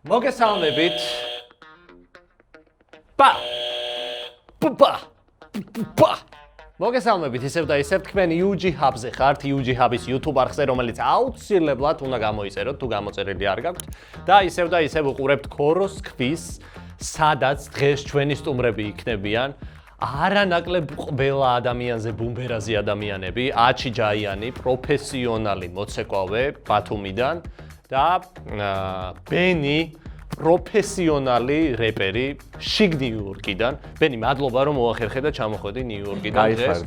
მოგესალმებით. პა. მოგესალმებით ისევ და ისევ თქვენ UG Hub-ზე ხართ, UG Hub-ის YouTube არხზე, რომელიც აუცილებლად უნდა გამოიწეროთ, თუ გამოწერილი არ გაქვთ. და ისევ უყურებთ ქოროს ქვის, სადაც დღეს ჩვენი სტუმრები იქნებიან. არანაკლებ ყველა ადამიანზე ბუმბერაზი ადამიანები, აჩი ჯაიანი, პროფესიონალი მოცეკვავე ბათუმიდან და ბენი პროფესიონალი რეპერი შიგ ნიუ-იორკიდან. ბენი, მადლობა რომ მოახერხე და ჩამოხვედი ნიუ-იორკიდან დღეს.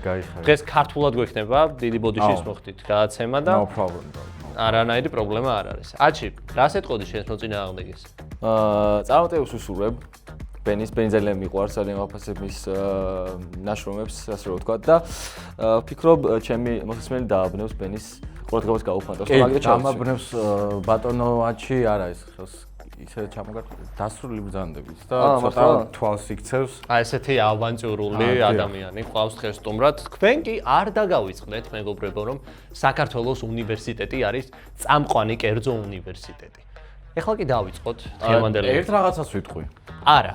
დღეს ქართულად გვექნება, დიდი ბოდიშის მოხდით გადაცემა და No problem. არანაირი პრობლემა არ არის. აჩი, რას ეთყოდი შენს მოწინააღმდეგეს? წარმატებებს ვუსურვებ. ბენის ძალიან მიყვარს, ძალიან ვაფასებ მის ნაშრომებს, ასე რომ ვთქვა და ვფიქრობ, ჩემი მოსმენელი დააბნევს ბენის ყურადღებას გაუფანტოს. ამაბნევს ბატონო აჩი არა ის ხელს ისე ჩამოგართული დასრული ბრძანდებით და ცოტა თვალს იქცევს. აი ესეთი ავანტიურული ადამიანი ყავს დღეს სტუმრად. თქვენ კი არ დაგავიწყდეთ, მეგობრებო, რომ საქართველოს უნივერსიტეტი არის წამყვანი კერძო უნივერსიტეტი. ეხლა კი დავიწყოთ დღევანდელი. ერთ რაღაცას ვიტყვი. არა.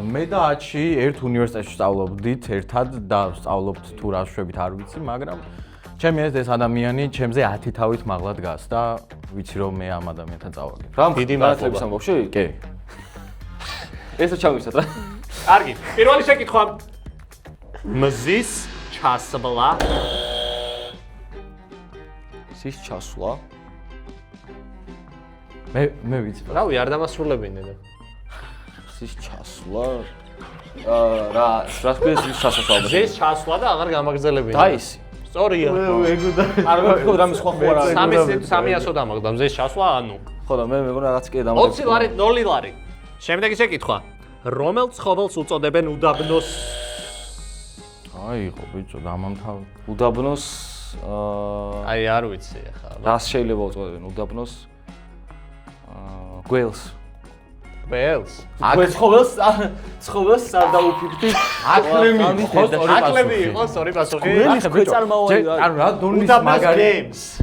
მე და აჩი ერთ უნივერსიტეტში სწავლობდით ერთად და სწავლობთ თუ რა შვებით არ ვიცი, მაგრამ ჩემი ეს ადამიანი ჩემზე 10 თავით მაღლა დგას და ვიცი რომ მე ამ ადამიანთან წავაგებ. რა დიდი მადლობა ამბობში? კი. ესა ჩავისად რა. კარგი, პირველი შეკითხვა. მზის ჩასვლა. მზის ჩასვლა? მე ვიცი. რავი, არ დამასრულებინე და. მზის ჩასვლა? რა თქვია მზის ჩასვლა? მზის ჩასვლა და აღარ გამაგრძელებინე. დაისი. სწორია. არ მეკითხო რამე სხვა ხო არა. 300 დამაგდა მზის ჩასვლა, ანუ. ხო და მე მეგონა რაღაც კი დამაგდა. 20 ლარი, 0 ლარი. შემდეგი შეკითხვა. რომელ ცხოველს უწოდებენ უდაბნოს? აიღო ბიჭო, დამამთავ. უდაბნოს აი არ ვიცი ახლა. რას შეიძლება უწოდებენ უდაბნოს? გველს. გველს? ცხოველს არ დაუფიქრდი. აკლები იყო სწორი პასუხი. გველის ქვეწარმავალი ანუ რა დონის მაგარი.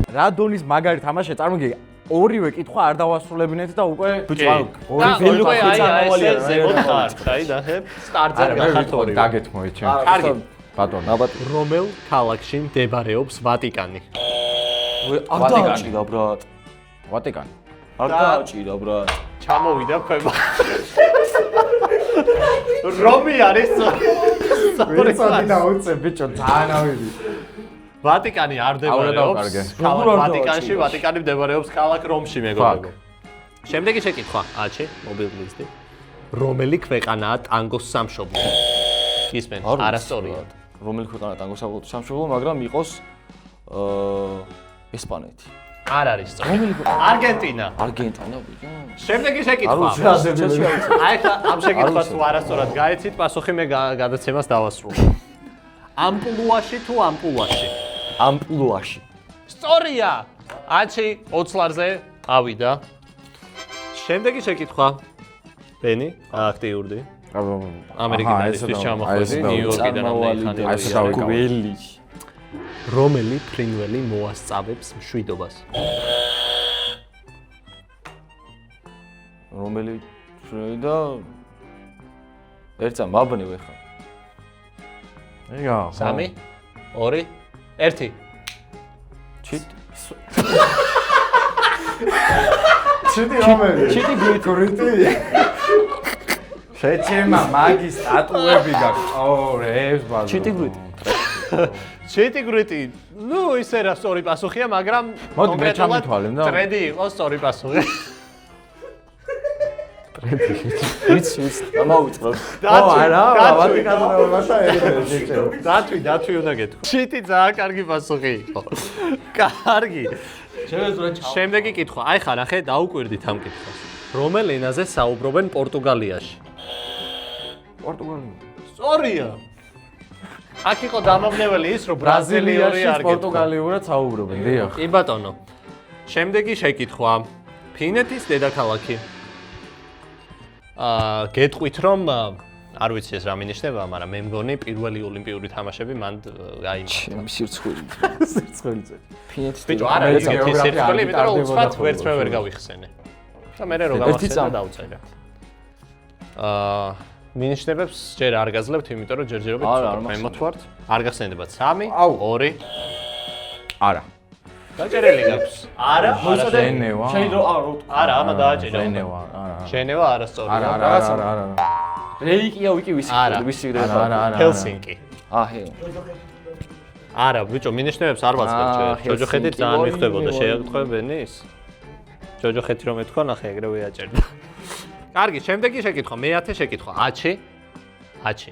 რა დონის მაგარი თამაშია, წარმოგიდგე. ორივე კითხვა არ დავასრულებინეთ და უკვე ბიჭო, ორი ველო ქვეწარმავალია. ზემოთ ხარ, აი ნახე, სტარტზე გახართ ორი. დაგეთმოე ჩემ. კარგი. ბატონო, რომელ ქალაქში მდებარეობს ვატიკანი? არ დააჭირა ბრატ. ვატიკანი. არ დააჭირა ბრატ. ჩამოვიდა ქვება. რომი არის? ვერცადი დაუწე ბიჭო, ძალიან ავიდი. ვატიკანი არ მდებარეობს. ქალაქ ვატიკანში, ვატიკანი მდებარეობს ქალაქ რომში, მეგობრებო. შემდეგი შეკითხვა, აჩი, მობილიზდი. რომელი ქვეყანაა ტანგოს სამშობლო? ისმენ, არასწორია. რომელი ქვეყანა ტანგოს სამშობლო, მაგრამ იყოს ესპანეთი. არ არის სწორი. არგენტინა. არგენტინა ბიჭო. შემდეგი შეკითხვა. აი ხა ამ შეკითხვას თუ არასწორად გაეცით, პასუხი მე გადაცემას დავასრულებ. ამპლუაში თუ ამპულაში? ამპლუაში. სწორია. აჩი 20 ლარზე ავიდა. შემდეგი შეკითხვა. ბენი, აქტიურდი. ამერიკიდან ის ჩამოხვედი, ნიუ-იორკიდან ამერიკანი. რომელი ფრინველი მოასწავებს მშვიდობას? რომელი ფრინველი და ერთსა მაბნევ ეხა. ეგა. 3 2 1 ჩიტ. ჩიტი რომელი? ჩიტი გურიტი. შეჭემა მაგის სტატუები გაქვს. ორებს ბაზო. ჩიტი გურიტი. ჩიტი გრიტი. ნუ ისე რა სწორი პასუხია, მაგრამ მოდი მე ჩამითვალე და ტრენდი იყო სწორი პასუხი. ვიცი, დამავიწყო. არა, ვატიკანურებასა დათვი უნდა გეთქვა. ჩიტი ძალიან კარგი პასუხი იყო. კარგი. შემდეგი კითხვა. აი ხა ნახე, დაუკვირდით ამ კითხვას. რომელ ენაზე საუბრობენ პორტუგალიაში? პორტუგალია. სწორია. აქ იყო დამამნეველი ის, რომ ბრაზილიური არ გეთქვა. პორტუგალიურად საუბრობენ, დიახ. კი ბატონო. შემდეგი შეკითხვა. ფინეთის დედაქალაქი. გეტყვით რომ არ ვიცი ეს რა მინიშნება, მაგრამ მე მგონი პირველი ოლიმპიური თამაშები მან გაიმართა. ჩემი სირცხვილი. სირცხვილი. ფინეთის ბიჭო, არა, ეს სირცხვილი, იმიტომ რომ უცბად ვერც მე ვერ გავიხსენე. და მე რო გავახსენე და დავწერე. მინიშნებებს ჯერ არ გაძლევთ, იმიტომ რომ ჯერჯერობით მემოთვართ. არ გახსენდებათ 3, 2. არა. დაჭერილი გაქვს. არა, ჟენევა. არა, ამა დააჭერა. ჟენევა, არა. ჟენევა არასწორი. არა. რეიკია ვიკი ვისი არა. ჰელსინკი. ჰე. არა, ბიჭო, მინიშნებებს არ ვაწყებ ჯერ. ჯოჯოხეთი ძალიან მიხდებოდა, შეაგტყობენი ის. ჯოჯოხეთი რომ ეთქვა, ნახე, ეგრევე აჭერდა. კარგი, შემდეგი შეკითხვა, მე-10 შეკითხვა. აჩი.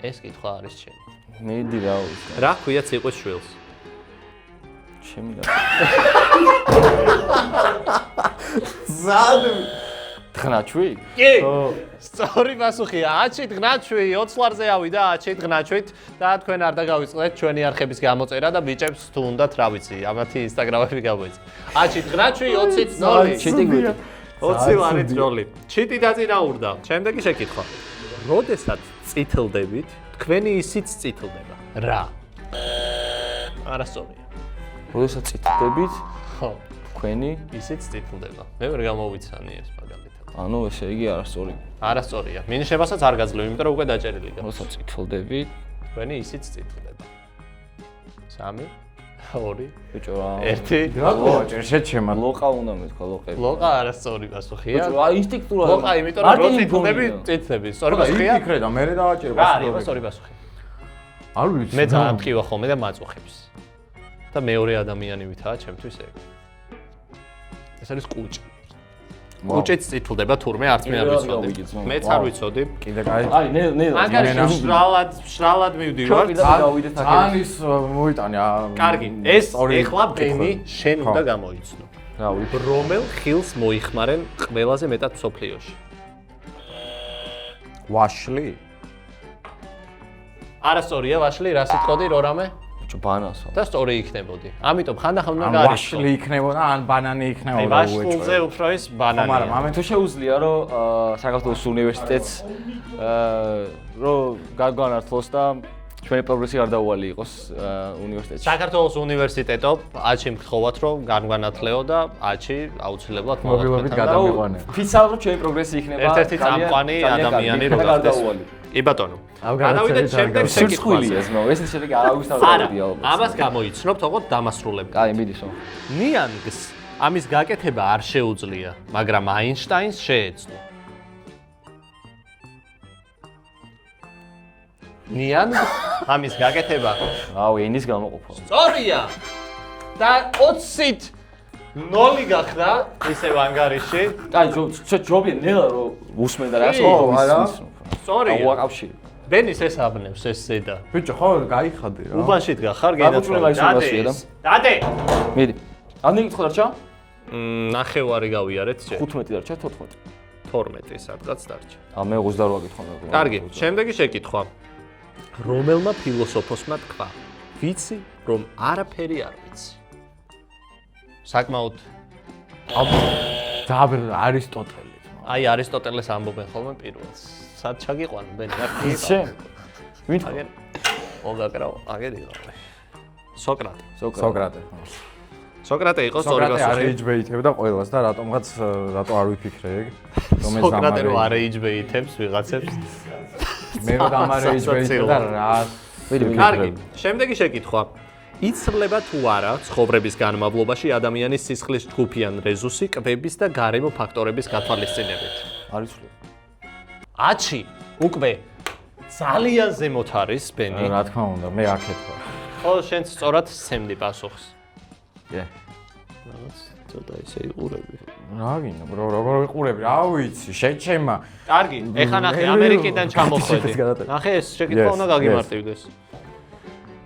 ეს კითხვა არის ჩემი. მედი რა ვიცი. რა ქვია ციყვის შვილს? ჩემი რა. ზადები. დღნაჩვი? კი. სწორი პასუხია. აჩი დღნაჩვი 20 ლარზე ავიდა, აჩი დღნაჩვით და თქვენ არ დაგავიწყდეთ ჩვენი არხების გამოწერა და ბიჭებს თუ უნდათ, რა ვიცი, ამათი ინსტაგრამები გამოიცა. აჩი დღნაჩვი 20 0. ჩიტი გვიდი. 20 ლარი ძროლი. ჩიტი დაწინაურდა. შემდეგი შეკითხვა. როდესაც წითლდებით, თქვენი ისიც წითლდება. რა? არასწორია. როდესაც წითლდებით, ხო, თქვენი ისიც წითლდება. მე ვერ გამოვიცანი ეს მაგალითად. ანუ ესე იგი არასწორი. არასწორია. მინიშნებასაც არ გაძლევ, იმიტომ რომ უკვე დაჭერილი გაქვს. როდესაც წითლდებით, თქვენი ისიც წითლდება. 3, 2, ბიჭო რა. 1. გაგოაჭერ შეჩემა. ლოყა უნდა მეთქვა, ლოყები. ლოყა არასწორი პასუხია. ბიჭო, აი ინსტინქტურად. ლოყა, იმიტომ რომ რო წითლდები, წითლები. სწორი პასუხია. იქრე და მე დავაჭერე რა არის სწორი პასუხი? არ ვიცი. მე ძალიან მტკივა ხოლმე და მაწუხებს. და მეორე ადამიანი ვითაა ჩემთვის ეგ. ეს არის კუჭი. კუჭიც წითლდება თურმე არც მე არ ვიცოდი. მეც არ ვიცოდი. კიდე კაი. აი, ნე. მაგარი შრალად მივდივარ. ძალიან ის მოიტანე. კარგი, ეს ეხლა ბენი შენ უნდა გამოიცნო. რა ვიცი. რომელ ხილს მოიხმარენ ყველაზე მეტად მსოფლიოში? ვაშლი? არასწორია ვაშლი, რა სიტყოდი რორამე? ბიჭო, ბანანსო. და სწორი იქნებოდი. ამიტომ ხანდახან უნდა ან გაარიშო. ვაშლი იქნებოდა, ან ბანანი აი, იქნებოდა ვაშლზე უფრო ის ბანანი. მაგრამ ამენ თუ შეუძლია რომ საქართველოს უნივერსიტეტს რომ გაგვანართლოს და ჩვენი პროგრესი არ დაუვალი იყოს უნივერსიტეტში. საქართველოს უნივერსიტეტო, აჩი მხოლოდ რომ განგვანათლეო და აჩი აუცილებლად მობილობით გადამიყვანე. ფიცალ რომ ჩვენი პროგრესი იქნება ერთ-ერთი წამყვანი ადამიანი რო გახდეს. კი ბატონო. გადავიდეთ შემდეგ შეკითხვაზე. სულსხულია ეს ეს შედეგი არავის არ არა, დავიდი ალბათ. ამას გამოიცნობთ ოღონდ დამასრულებელი. აი, მიდისო. ნიანგს ამის გაკეთება არ შეუძლია, მაგრამ აინშტაინს შეეძლო. ნიანგს ამის გაკეთება აუ, ენის გამოყოფა. სწორია. და 20-ით 0 გახდა ისევ ანგარიში. აი, ჯობია ნელა რომ უსმენ და რას სწორია. აუ, აკავშირი. ბენის ეს აბნევს ეს ზედა. ბიჭო, ხო, გაიხადე რა. უბანში დგა ხარ გაგუჭრება ის უბანშია და. დადე. მიდი. ან ნიკითხო დარჩა? ნახევარი გავიარეთ ჯერ. 15 დარჩა, 14. 12 სადღაც დარჩა. მე 28 გითხო მე. კარგი, შემდეგი შეკითხვა. რომელმა ფილოსოფოსმა თქვა, ვიცი, რომ არაფერი არ ვიცი. საკმაოდ ძაბერ არისტოტელი. აი არისტოტელეს ამბობენ ხოლმე პირველს. სად ჩაგიყვან ბენი რა შენ? ვინ? აგერ ოგაკრავ, აგერ იყო. სოკრატე. სოკრატე. სოკრატე იყო სწორი სოკრატე პასუხი. არეიჯბეითებდა ყველას და რატომღაც რატო არ ვიფიქრე ეგ? რომ ეს სოკრატე რო არეიჯბეითებს ვიღაცებს. მე რომ ამარეიჯბეითებდა რა? კარგი, შემდეგი შეკითხვა. იცვლება თუ არა ცხოვრების განმავლობაში ადამიანის სისხლის ჯგუფიან რეზუსი კვების და გარემო ფაქტორების გათვალისწინებით? არ იცვლება. აჩი, უკვე ძალიან ზემოთ არის ბენი. რა თქმა უნდა, მე აქეთ ვარ. ხო, შენ სწორად სცემდი პასუხს. კი. რაღაც ცოტა ისე იყურები. რა გინდა, როგორ ვიყურები? რა ვიცი, შეჩემა. კარგი, ეხა ნახე, ამერიკიდან ჩამოხვედი. ნახე, ეს შეკითხვა უნდა გაგიმარტივდეს.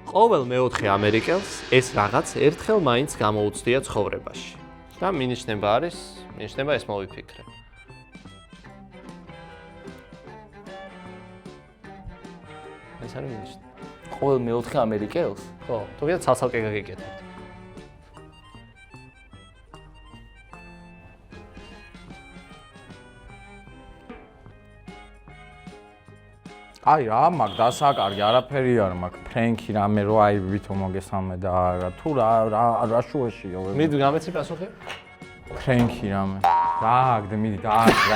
ყოველ მეოთხე ამერიკელს ეს რაღაც ერთხელ მაინც გამოუცდია ცხოვრებაში. და მინიშნება ეს მოვიფიქრე. ეს არის მინიშნება. ყოველ მეოთხე ამერიკელს? ხო, თუ ვიდრე ცალ-ცალკე გაგიკეთებთ. აი რა მაგ დასაკარგი არაფერი არ მაქვს ფრენკი რამე რო აი ვითომ მოგესალმე და რა თუ რა შუაშია მიდი გამეცი პასუხი? ფრენკი რამე დააგდე, მიდი, დააგდე.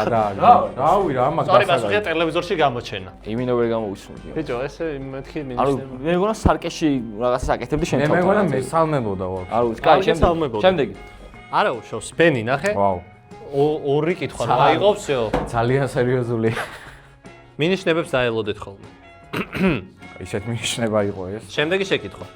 რავი რა, მაგ სწორი პასუხია ტელევიზორში გამოჩენა. იმინო ვერ გამოვისმოდი. ბიჭო, ესე მეთქი ანუ მინიშნება. მე მგონა სარკეში რაღაცას აკეთებდი შენ მე თავთან. მეგონა მესალმებოდა ვარ. არ ვიცი, კაი, გესალმებოდი. შემდეგი. არა უშავს, ბენი ნახე. ვაუ. ორი კითხვა რა აიღობსო? ძალიან სერიოზული. მინიშნებებს დაელოდეთ ხოლმე. ისეთ მინიშნება იყო ეს. შემდეგი შეკითხვა.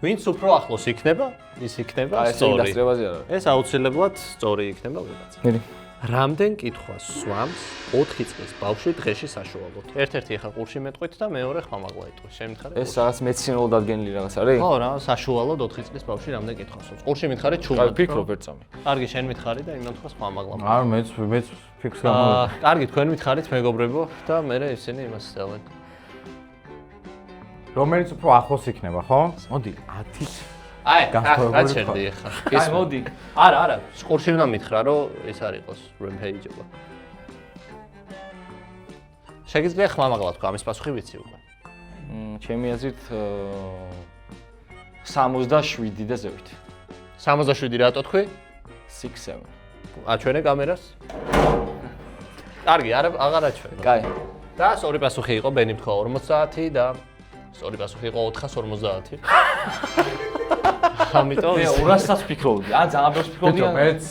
ვინც უფრო ახლოს იქნება, ის იქნება აი ეს სწორი. დასწრებაზე არა. ეს აუცილებლად სწორი იქნება ვიღაცა. მიდი. რამდენ კითხვას სვამს 4 წლის ბავშვი დღეში საშუალოდ? ერთ-ერთი ახლა ყურში მეტყვით და მეორე ხმამაღლა იტყვის. შემითხარე. ეს რაღაც მეცნიერულად დადგენილი რაღაც არის? ხო რა, საშუალოდ 4 წლის ბავშვი რამდენ კითხვას სვამს? ყურში მითხარი აი ჩუმად. ფიქრობ ერთსამი. კარგი, შენ მითხარი და იმან თქვას ხმამაღლა. არ მეც ფიქს გამოვიდა. კარგი, თქვენ მითხარით მეგობრებო და მე ისინი იმას წელენ. რომელიც უფრო ახლოს იქნება, ხო? მოდი 10-ით. აი, გასწორებული რა ჩერდი ახლა? ეს მოდი. არა, ყურში უნდა მითხრა, რომ ეს არ იყოს rampage-ობა. შეგიძლია ხმამაღლა თქვა, ამის პასუხი ვიცი უკვე. ჩემი აზრით 67 და ზევით. 67 რატო თქვი? 6-7. აჩვენე კამერას. კარგი, აღარ აჩვენე. კაი. და სწორი პასუხი იყო ბენი თქვა 40 და სწორი პასუხი იყო 450. ამიტომ მე 200-ს ფიქრობდი. ან ძალიან ბევრს ფიქრობდი. მეც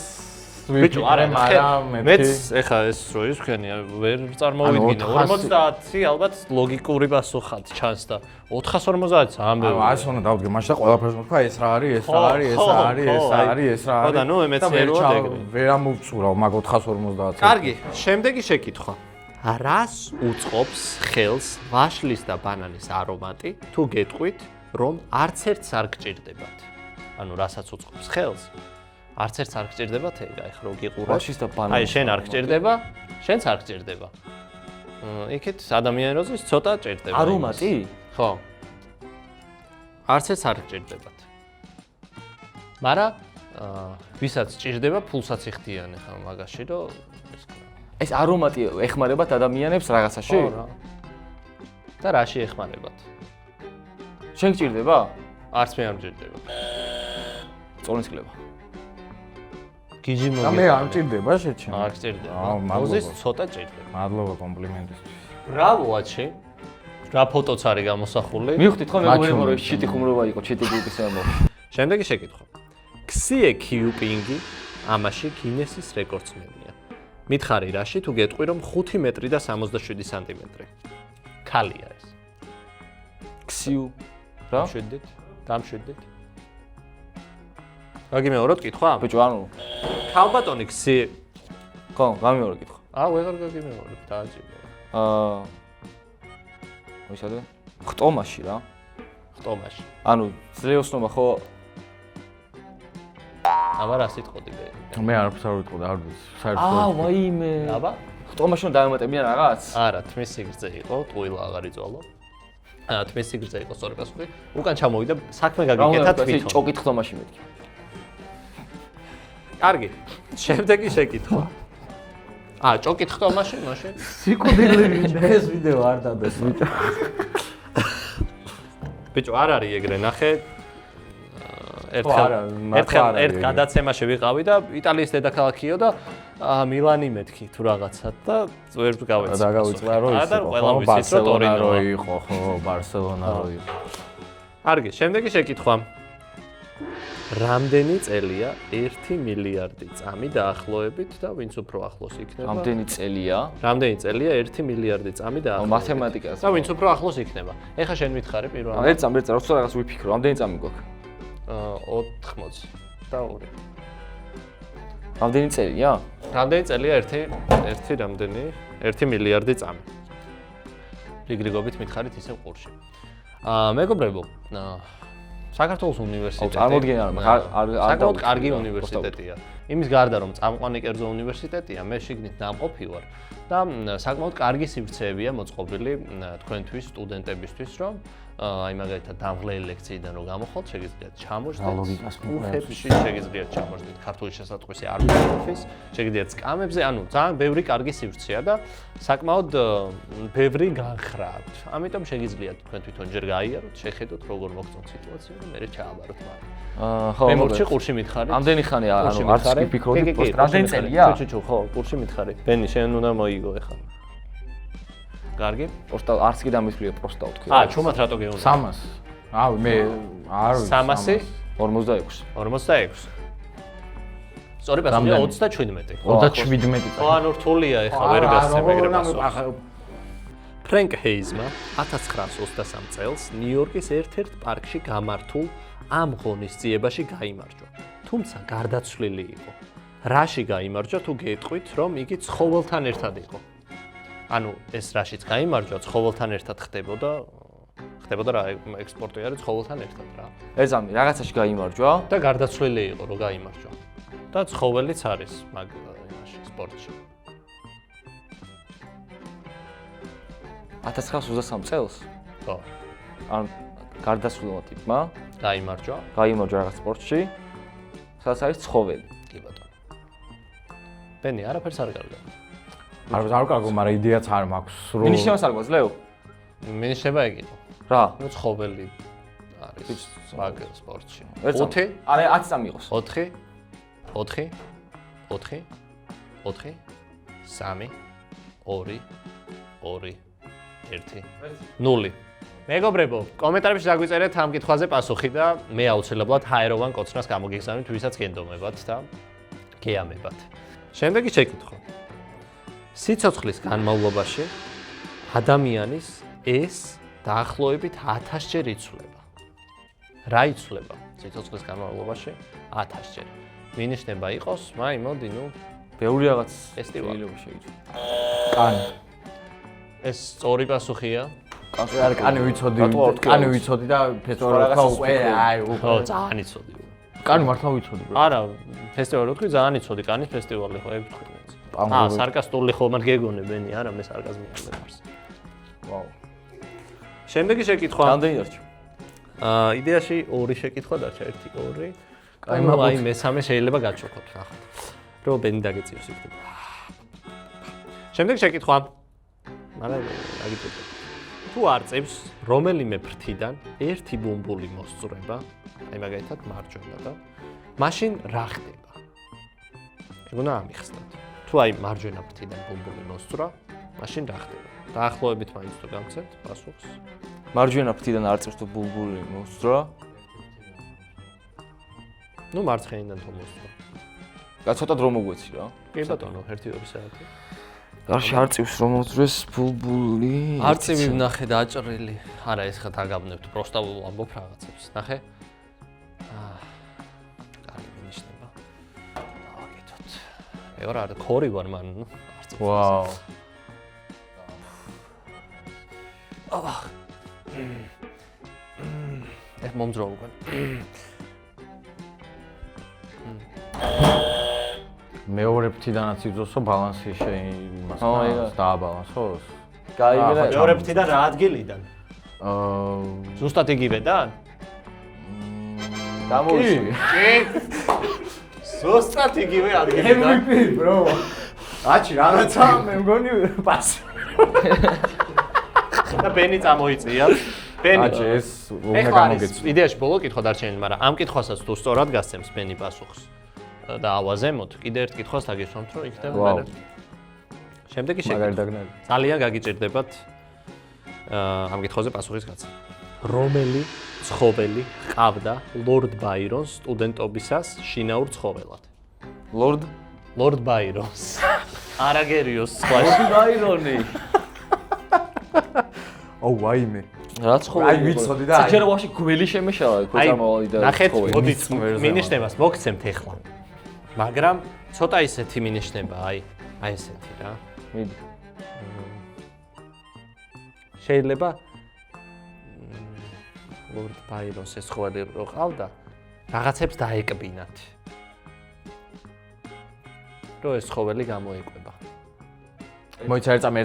ბიჭო, არა, მაგრამ მეც ეხა ეს რო ის ვქენია, ვერ წარმოვიდგინე. 50 ალბათ ლოგიკური პასუხად ჩანს და 450-ს ამბობ. ანუ ასე უნდა დავდგე, მაშინ ყველაფერს მოთქვა ეს რა არის, ეს რა არის, ეს რა არის, ეს რა არის, ეს რა არის. ხო და ნუ მეცნიერულად ეგრე. ვერ ამოვწურავ მაგ 450-ს. კარგი, შემდეგი შეკითხვა. რას უწყობს ხელს ვაშლის და ბანანის არომატი, თუ გეტყვით, რომ არც ერთს არ გჭირდებათ? ანუ რასაც უწყობს ხელს, არც ერთს არ გჭირდებათ, ეგ ხო გიყურებ. ვაშლის და ბანანის. აი, შენ არ გჭირდება, შენც არ გჭირდება. იქით ადამიანოზის ცოტა ჭირდება. არომატი? ხო. არც ერთს არ გჭირდებათ. მაგრამ ვისაც ჭირდება, ფულსაც იხდიან ახლა მაგაში, რომ ეს არომატი ეხმარებათ ადამიანებს რაღაცაში? ხო რა. და რაში ეხმარებათ? შენ გჭირდება? არც მე არ მჭირდება. წონისკლება. გიჟი და მოგიწევს. მე არ მჭირდება შეჩემ. არ გჭირდება. აუ, მადლობა. მოზის ცოტა ჭირდება. მადლობა კომპლიმენტისთვის. ბრავო აჩი. რა ფოტოც არის გამოსახული. მივხვდით ხო მაჩვენე. მეგობრებო, ჩიტი ხუმრობა იყო, ჩიტი გუპის ემო. შემდეგი შეკითხვა. ქსიე კიუპინგი ამაში გინესის რეკორდსმენია. მითხარი რაში თუ გეტყვი რომ 5 მეტრი და 67 სანტიმეტრი. ქალია ეს. ქსიუ რა? შვიდით? დამშვიდით? რაგი მეორად კითხვა? ბიჭო, ანუ ქალბატონი ქსიე. ხო, გამიორე კითხვა. ვეღარ გაგიმეორებ, დააჭირე. ვისადე? ხტომაში რა. ხტომაში. ანუ ძლეოსნობა ხო აბა რა სიტყოდი მე? მე არაფერს არ ვიტყოდა, არ ვიცი. საერთოდ. ვაიმე. აბა? ხტომაში უნდა დაემატებიან რაღაც? არა, თმის სიგრძე იყო, ტყუილა აღარ იწვალო. თმის სიგრძე იყო სწორი პასუხი. უკან ჩამოვიდა, საქმე გაგიკეთა თვითონ. ჭოკით ხტომაში მეთქი. კარგი. შემდეგი შეკითხვა. ჭოკით ხტომაში, მაშინ? სიკვდილი ეს ვიდეო არ დადეს ბიჭო. ბიჭო, არ არის ეგრე, ნახე. ერთ გადაცემაში ვიყავი და იტალიის დედაქალაქიო და მილანი მეთქი თუ რაღაცა და ვერ გავეცი. და გავიწყდა რომ ის იყო, ბარსელონა რო იყო, ხო, ბარსელონა რო იყო. კარგი, შემდეგი შეკითხვა. რამდენი წელია 1 მილიარდი წამი დაახლოებით და ვინც უფრო ახლოს იქნება? რამდენი წელია? რამდენი წელია 1 მილიარდი წამი დაახლოებით? მათემატიკაზე. და ვინც უფრო ახლოს იქნება? ეხა შენ მითხარი პირველად. ერთ წამი, როცა რაღაც ვიფიქრო, რამდენი წამი გვაქვს? 80 და 2. რამდენი წელია? რამდენი წელია 1 მილიარდი წამი? რიგრიგობით მითხარით ისევ ყურში. მეგობრებო, საქართველოს უნივერსიტეტი. წარმოდგენა არ საკმაოდ კარგი უნივერსიტეტია. იმის გარდა რომ წამყვანი კერძო უნივერსიტეტია, მე შიგნით ნამყოფი ვარ და საკმაოდ კარგი სივრცეებია მოწყობილი თქვენთვის, სტუდენტებისთვის, რომ აი მაგალითად დამღლელი ლექციიდან რო გამოხვალთ, შეგიძლიათ ჩამოждეთ. ლოგიკას უხებში შეგიძლიათ ჩამოждეთ ქართული შესატყვისი არ ვიცით, შეგიძლიათ სკამებზე, ანუ ძალიან ბევრი კარგი სივრცეა და საკმაოდ ბევრი განხრა აქვს. ამიტომ შეგიძლიათ თქვენ თვითონ ჯერ გაიაროთ, შეხედოთ როგორ მოგწონთ სიტუაცია და მე ჩააბაროთ მაგრამ. ხო, მე მორჩი ყურში მითხარით. ამდენი ხანი ანუ არც კი ფიქრობდი პოსტ რამდენი წელია? ჩუ, ხო, ყურში მითხარი. ბენი, შენ უნდა მოიგო ეხლა. კარგი? პოსტა არც კი დამისვლია პოსტა თქვი. ჩუმად რატო გეუბნები? 300. აუ მე არ ვიცი. 300? 46. 46. სწორი პასუხია 37. 37 ხო, ანუ რთულია ეხლა ვერ გასცემ ეგრე პასუხი. ფრენკ ჰეიზმა 1923 წელს ნიუ-იორკის ერთ-ერთ პარკში გამართულ ამ ღონისძიებაში გაიმარჯვა. თუმცა გარდაცვლილი იყო. რაში გაიმარჯვა თუ გეტყვით, რომ იგი ცხოველთან ერთად იყო? ანუ ეს რაშიც გაიმარჯვა, ცხოველთან ერთად ხდებოდა რა ექსპორტი არის ცხოველთან ერთად რა. ეძამი, რაღაცაში გაიმარჯვა და გარდაცვლილი იყო, რომ გაიმარჯვა. და ცხოველიც არის მაგ იმაში სპორტში. 1923 წელს? ხო. ან გარდაცვლილმა ტიპმა გაიმარჯვა რაღაც სპორტში, სადაც არის ცხოველი. კი ბატონო. ბენი, არაფერს არ გარდა. არ კარგო, მაგრამ იდეაც არ მაქვს. მინიშნებას არ გვაძლევ? მინიშნება ეგითო. რა? ნუ ცხოველი არის მაგ სპორტში. 5? არა, 10 წამი იყოს. 4 4 4 4 3 2 2 1 0 მეგობრებო, კომენტარებში დაგვიწერეთ ამ კითხვაზე პასუხი და მე აუცილებლად ჰაეროვან კოცნას გამოგიგზავნით, ვისაც გენდომებათ და გეამებათ. შემდეგი შეკითხვა. სიცოცხლის განმავლობაში ადამიანის ეს დაახლოებით 1000-ჯერ იცვლება. რა იცვლება სიცოცხლის განმავლობაში 1000-ჯერ? მინიშნება იყოს, მოდი, ბევრი რაღაც ფესტივალი შეიძლება. კანი. ეს სწორი პასუხია. კანი ვიცოდი და ფესტივალზე უკვე ხო, ძალიან იცოდი. კანი მართლა ვიცოდი. არა, ფესტივალი ვთქვი, ძალიან იცოდი კანის ფესტივალი, ხო, ეგ ვთქვი. სარკასტული ხომად გეგონებენი, არა, მე სარკაზმი არ მეყარს. ვაუ. შემდეგი შეკითხვა. რამდენი დარჩა? იდეაში 2 შეკითხვა დარჩა, 1 2. აი მესამე შეიძლება გაჩვენოთ, ნახოთ. რო ბენი დაგეწიოს იქ. შემდეგი შეკითხვა. მაგრამ აგიწევთ. თუ არწევს რომელიმე ფრთიდან ერთი ბუმბული მოსწრება, აი მაგალითად მარჯვენა და მაშინ რა ხდება? ეგ უნდა ამიხსნათ. თუ აი მარჯვენა ფრთიდან ბუმბული მოსწრა, მაშინ რა ხდება? დაახლოებით მაინც თუ გამცემთ პასუხს. მარჯვენა ფრთიდან არწევს თუ ბუმბული მოსწრა. ნუ მარცხენიდან თუ მოსწრა. ცოტა დრო მოგვეცი რა. კი ბატონო, 1-2 საათი. გარშე არწევს რომ მოძრეს ბულბული. არწივი ვნახე დაჭრილი. არა, ეს ხა დაგაბნებთ, პროსტა ამბობ რაღაცებს. ნახე? კარგი მინიშნება. დავაკეთოთ. ეგ რა, ქორი ვარ მან, არწივს. ვაუ. ეს მომძრო უკვე. მეორე ფრთიდანაც იწოსო ბალანსი შეიმას დააბალანსოს. გაიგე. მეორე ფრთიდან რა ადგილიდან? ზუსტად იგივედან? დამოიშვი. კი. ზუსტად იგივე ადგილიდან. MVP, bro. აჩი რაღაცა მე მგონი პასი. და ბენი წამოიწია. ბენი. აჩი ეს უნდა გამოგეცი. იდეაში ბოლო კითხვა დარჩენილი, მაგრამ ამ კითხვასაც თუ სწორად გასცემს ბენი პასუხს და ავაზემოთ, კიდე ერთ კითხვას დაგესვამთ, რომ იქნება მე. შემდეგი შეკითხვა. ძალიან გაგიჭირდებათ ამ კითხვაზე პასუხის გაცემა. რომელი ცხოველი ჰყავდა ლორდ ბაირონს სტუდენტობისას შინაურ ცხოველად? ლორდ ბაირონს. არაგერიოს სხვა ბაირონი. აუ ვაიმე. რა ცხოველი? აი ვიცოდი და აი. საჯაროაში გველი შემეშალა, ხო წამოვალი და ნახეთ, მოდით მინიშნებას მოგცემთ ეხლა. მაგრამ ცოტა ისეთი მინიშნება, აი ესეთი რა. მიდი. შეიძლება ლორდ ბაირონს ეს ცხოველი რო ყავდა, რაღაცებს დაეკბინათ. რო ეს ცხოველი გამოიკვება. მოიცა ერწამე.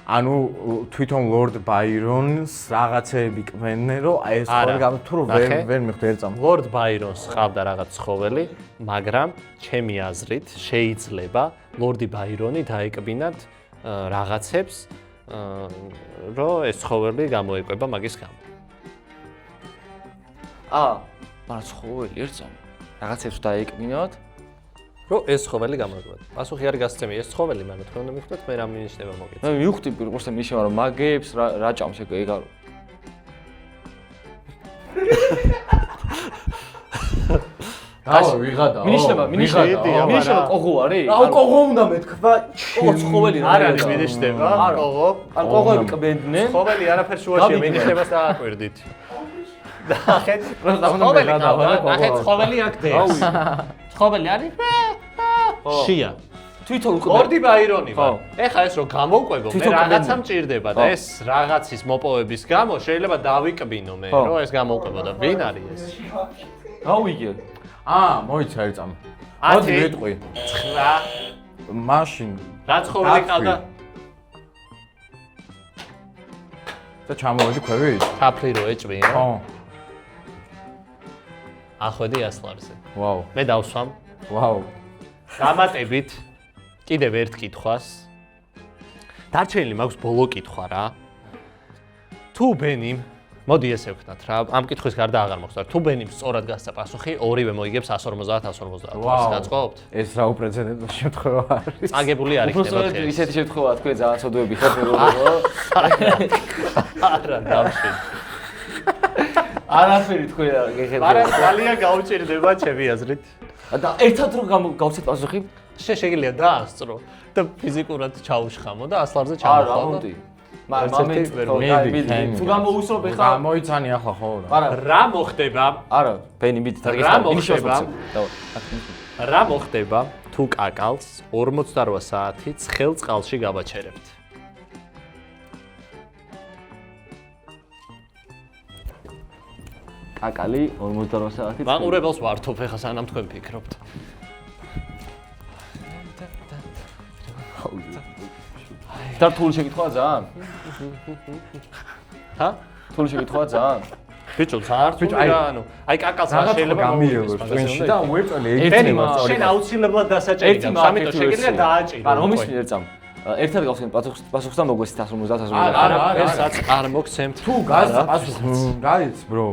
ანუ თვითონ ლორდ ბაირონს რაღაცეები კმენენ, რომ აი ეს ხოლმე გამ თუ ვერ მიხვდი ერთ წამ. ლორდ ბაირონს ხავდა რაღაც ცხოველი, მაგრამ ჩემი აზრით შეიძლება ლორდი ბაირონი დაეკბინათ რაღაცებს, რომ ეს ცხოველი გამოეკვება მაგის გამო. მაგრამ ცხოველი ერთ წამ რაღაცებს დაეკბინოთ. რომ ეს ცხოველი გამოეკვება. პასუხი არის გასცემი, ეს ცხოველი მე თქო უნდა მივხვდეთ, მე რა მინიშნება მოგეთ. მე მივხვდი პირველს ნიშნება რომ მაგებს რა ჭამს ეგ არო. გავა ვიღადა. მინიშნება კოღო არის? აუ კოღო უნდა მეთქვა. კოღო ცხოველი არ არის მინიშნება, კოღო. ან კოღოები კბენდნენ. ცხოველი არაფერს უაშია, მინიშნებას დააკვირდით. ნახეთ, ცხოველი გავა, ნახეთ ცხოველი აქ დევს. ცხოველი არის? შია. თვითონ ლორდი ბაირონი ვარ. ეხლა ეს რომ გამოვკვებო, მე რაღაცა მჭირდება და ეს რაღაცის მოპოვების გამო შეიძლება დავიკბინო მე, რომ ეს გამოვკვებო და ვინ არის ეს? გავიგე. მოიცა ერთ წამ. 10 მოდი ვიტყვი. 9 მაშინ რა ცხოველი ყავდა? და ჩამოვედი ქვევით? თაფლი რო ეჭვია. ხო. ახვედი ასლარზე. ვაუ. მე დავსვამ. ვაუ. გამატებით კიდევ ერთ კითხვას. დარჩენილი მაქვს ბოლო კითხვა რა. თუ ბენიმ, მოდი ესე ვქნათ რა, ამ კითხვის გარდა აღარ მოხსნათ. თუ ბენიმ სწორად გასცა პასუხი, ორივე მოიგებს 150-150. გაწყობთ? ეს რა უპრეცედენტო შემთხვევა არის. წაგებული არ იქნება უბრალოდ ხე. ისეთი შემთხვევა თქვენ ძალიან ცოდვები ხართ მეგობრებო. არა, დავშვი. არაფერი თქვენ არ გეხედავთ. არა, ძალიან გაუჭირდება ჩემი აზრით. და ერთად რო გავცეთ პასუხი? შეგიძლია დაასწრო და ფიზიკურად ჩაუშხამო და ასლარზე არა, ჩამოხვალო. მომდი. მაგრამ თუ გამოუსწრობ ეხლა გამოიცანი ახლა ხო რა. არა, რა მოხდება? არა, ბენი მიდი თარგეს. რა მოხდება? რა მოხდება თუ კაკალს 48 საათი ცხელ წყალში გავაჩერებთ? კაკალი 48 საათი. მაყურებელს ვართობ ეხლა სანამ თქვენ ფიქრობთ. და რთული შეკითხვაა ძალიან? ჰა? რთული შეკითხვაა ძალიან? ბიჭო, საერთოდ რა, ანუ, აი კაკალს რა შეიძლება გამიეროს twin-ში და უეწოლე ერთი შენ აუცილებლად დასაჭერი გაქვს, ამიტომ შეგიძლია დააჭირო. არა, ომის ერთ წამ. ერთად გავხსენ პასუხს და მოგვესით 150-150. არა, ესაც არ მოგცემთ. თუ გასცა პასუხი, გაიც bro,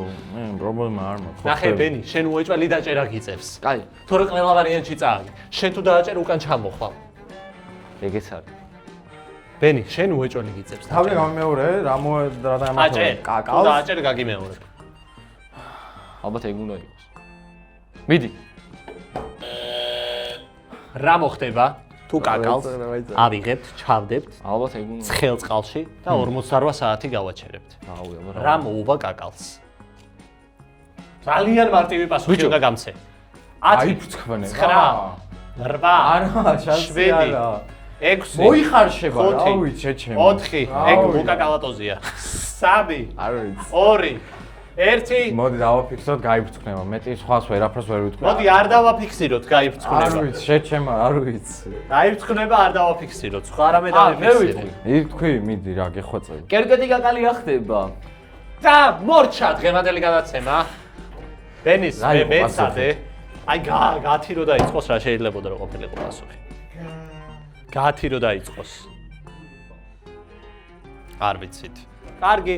პრობლემა არ მაქვს. ნახე ბენი, შენ უეჭველი დაჭერა გიწევს. კაი, თორე ყველა ვარიანტში წააგე. შენ თუ დააჭერ უკან ჩამოხვალ. ეგეც არის. ბენი, შენ უეჭველი გიწევს. თავი გამიმეორე, რა დამატებია აჭერ, კაკალს. დააჭერ გაგიმეორებ. ალბათ ეგ უნდა იყოს. მიდი. რა მოხდება თუ კაკალს ავიღებთ, ჩავდებთ ალბათ ეგ უნდა. ცხელ წყალში და 48 საათი გავაჩერებთ? აუი, რა მოუვა კაკალს? ძალიან მარტივი პასუხი უნდა გამცე. 10 აი ფრცხვენება. 9 8 არა, შანსი არა. 6 მოიხარშება რა ვიცი ჩემ. 4 ეგ უკაკალატოზია. 3 არ ვიცი. 2 1 მოდი დავაფიქსოთ, გაიფრცხნება. მეტი სხვას ვერაფერს ვერ ვიტყვი. მოდი არ დავაფიქსიროთ, არ გაიფრცხნება. ვიცი, შეჩემა, არ ვიცი. გაიფრცხნება, არ დავაფიქსიროთ. სხვა რამე დავიფიქსირე. იტყვი, მიდი რა გეხვეწები. კერკეტი კაკალი რა ხდება? და მორჩა დღევანდელი გადაცემა. ბენის რა იყო მეცადე. აი გაათი რო დაიწყოს რა შეიძლებოდა რომ ყოფილიყო პასუხი. გაათი რო დაიწყოს. არ ვიცით. კარგი.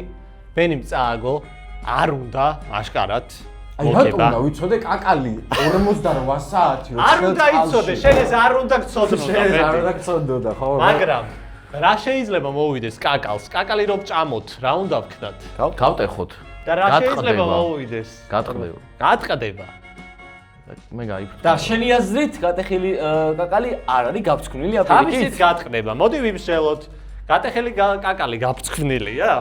ბენიმ წააგო. არ უნდა აშკარად აი რატომ უნდა ვიცოდე კაკალი 48 საათი რო არ უნდა იცოდე, შენ ეს არ უნდა გწოდნო და შენ არ უნდა გწოდნოდა ხო? მაგრამ რა შეიძლება მოუვიდეს კაკალს? კაკალი რომ ჭამოთ, რა უნდა ვქნათ? გავტეხოთ. და რა შეიძლება მოუვიდეს? გატყდება. გატყდება. მე გაიფრთხილე. და შენი აზრით გატეხილი კაკალი არ არის გაფრთხნილი აპრიკით? თავისით გატყდება. მოდი ვიმსჯელოთ. გატეხილი კაკალი გაფრთხნილია?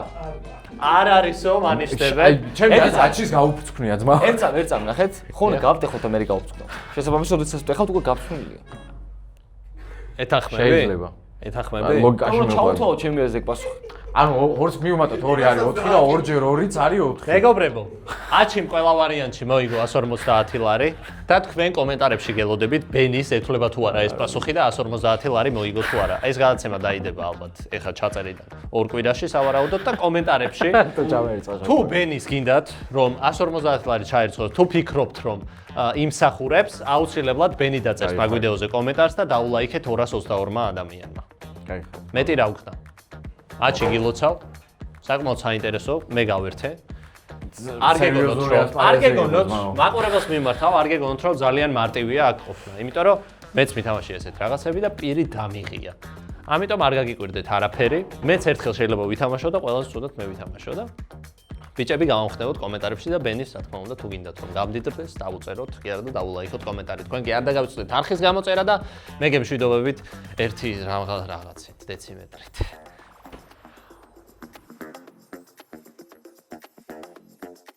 არ არისო, მანიშნებენ. ჩემი აზრით გაუფრთხნია ძმა. ერთ წამ ნახეთ. ხოლმე გავტეხოთ და მე გავფრთხნო. შესაბამისად, როდესაც ვტეხავთ, უკვე გაფრთხნილია. ეთახმები? შეიძლება. ეთახმები? მოგკაში ანუ მეყვარი. ჩავთვალოთ ჩემი აზრით პასუხი. ანუ 2-ს მივუმატოთ 2 არის 4 და 2-ჯერ 2-იც არის 4. მეგობრებო, აჩიმ ყველა ვარიანტში მოიგო 150 ლარი და თქვენ კომენტარებში გელოდებით ბენის ეთვლება თუ არა ეს პასუხი და 150 ლარი მოიგო თუ არა. ეს გადაცემა დაიდება ალბათ ეხა ჩაწერიდან 2 კვირაში სავარაუდოდ და კომენტარებში თუ ბენის გინდათ რომ 150 ლარი ჩაერწყოს, თუ ფიქრობთ რომ იმსახურებს, აუცილებლად ბენი დაწერს მაგ ვიდეოზე კომენტარს და დაულაიქეთ 222 ადამიანმა. კაი. მეტი რა ვქნა? აჩი გილოცავ. საკმაოდ საინტერესო, მე გავერთე. არ გეგონოთ, მაყურებელს მიმართავ, არ გეგონოთ, რომ ძალიან მარტივია აქ ყოფნა. იმიტომ რომ მეც მითამაში ესეთ რაღაცები და პირი დამიღია. ამიტომ არ გაგიკვირდეთ არაფერი. მეც ერთხელ შეიძლება ვითამაშო და ყველას ვწოდოთ მე ვითამაშო და ბიჭები გამოვხდებოდ კომენტარებში და ბენის რა თქმა უნდა თუ გინდათ რომ გამდიდრდეს, დავუწეროთ, კი არა და დაულაიქოთ კომენტარი. თქვენ კი არ დაგავიწყდეთ არხის გამოწერა და მე გემშვიდობებით ერთი რაღაცით დეციმეტრით.